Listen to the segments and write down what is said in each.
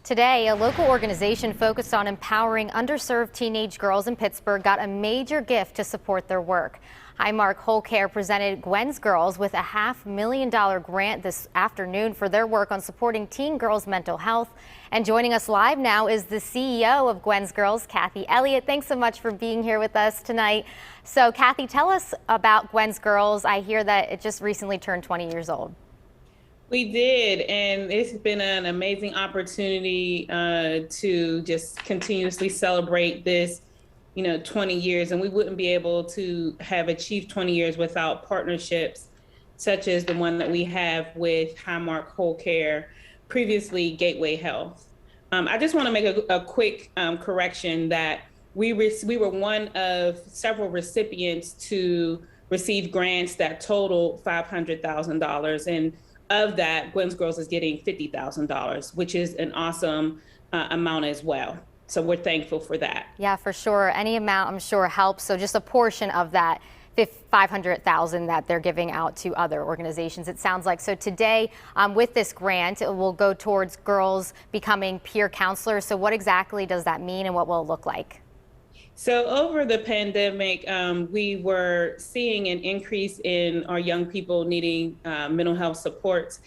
Today, a local organization focused on empowering underserved teenage girls in Pittsburgh got a major gift to support their work. Highmark Whole Care presented Gwen's Girls with a $500,000 grant this afternoon for their work on supporting teen girls' mental health. And joining us live now is the CEO of Gwen's Girls, Kathy Elliott. Thanks so much for being here with us tonight. So, Kathy, tell us about Gwen's Girls. I hear that it just recently turned 20 years old. We did, and it's been an amazing opportunity to just continuously celebrate this, 20 years. And we wouldn't be able to have achieved 20 years without partnerships such as the one that we have with Highmark Whole Care, previously Gateway Health. I just want to make a quick correction that we were one of several recipients to receive grants that totaled $500,000. And of that, Gwen's Girls is getting $50,000, which is an awesome amount as well. So we're thankful for that. Yeah, for sure. Any amount, I'm sure, helps. So just a portion of that $500,000 that they're giving out to other organizations, it sounds like. So today, with this grant, it will go towards girls becoming peer counselors. So what exactly does that mean, and what will it look like? So over the pandemic, we were seeing an increase in our young people needing mental health supports.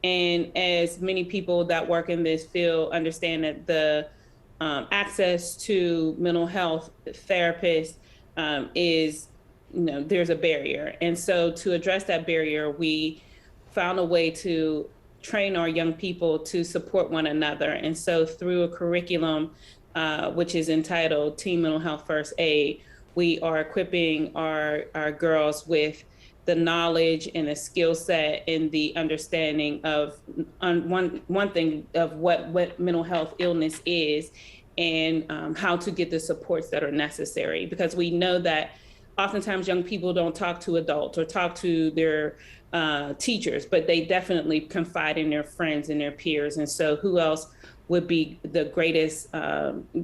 And as many people that work in this field understand that the access to mental health therapists is, there's a barrier. And so to address that barrier, we found a way to train our young people to support one another. And so through a curriculum which is entitled Teen Mental Health First Aid, we are equipping our girls with the knowledge and the skill set and the understanding of one thing of what mental health illness is and how to get the supports that are necessary. Because we know that oftentimes young people don't talk to adults or talk to their teachers, but they definitely confide in their friends and their peers. And so who else would be the greatest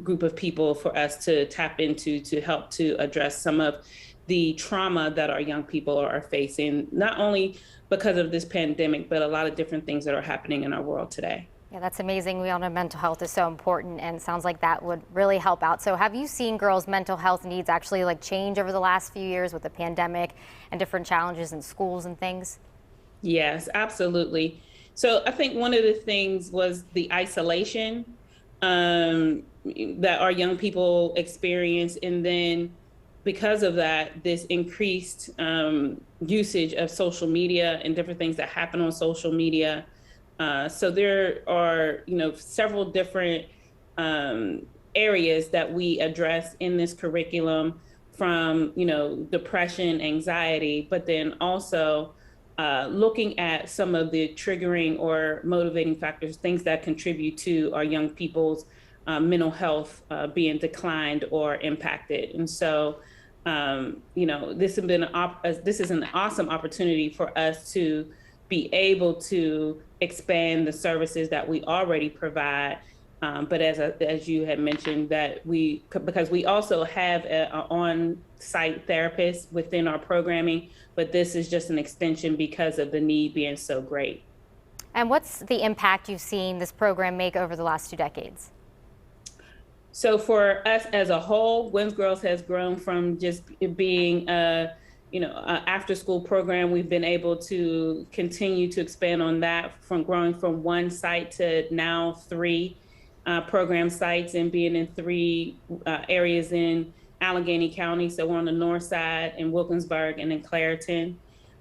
group of people for us to tap into to help to address some of the trauma that our young people are facing, not only because of this pandemic, but a lot of different things that are happening in our world today. Yeah, that's amazing. We all know mental health is so important, and it sounds like that would really help out. So have you seen girls' mental health needs actually change over the last few years with the pandemic and different challenges in schools and things? Yes, absolutely. So I think one of the things was the isolation that our young people experience. And then because of that, this increased usage of social media and different things that happen on social media. So there are, several different areas that we address in this curriculum, from, depression, anxiety, but then also looking at some of the triggering or motivating factors, things that contribute to our young people's mental health being declined or impacted. And so, this is an awesome opportunity for us to be able to expand the services that we already provide. But as you had mentioned, that because we also have an on-site therapist within our programming, but this is just an extension because of the need being so great. And what's the impact you've seen this program make over the last 2 decades? So for us as a whole, Gwen's Girls has grown from just being a after-school program. We've been able to continue to expand on that, from growing from 1 site to now 3 program sites, and being in 3 areas in Allegheny County. So we're on the north side in Wilkinsburg and in Clairton.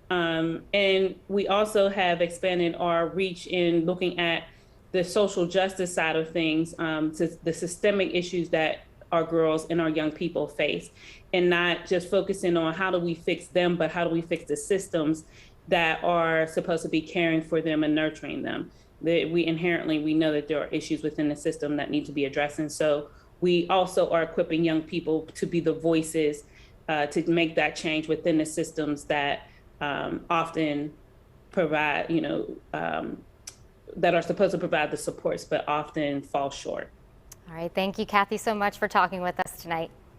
And we also have expanded our reach in looking at the social justice side of things, to the systemic issues that our girls and our young people face, and not just focusing on how do we fix them, but how do we fix the systems that are supposed to be caring for them and nurturing them. We know that there are issues within the system that need to be addressed. And so we also are equipping young people to be the voices to make that change within the systems that often provide, that are supposed to provide the supports, but often fall short. All right. Thank you, Kathy, so much for talking with us tonight.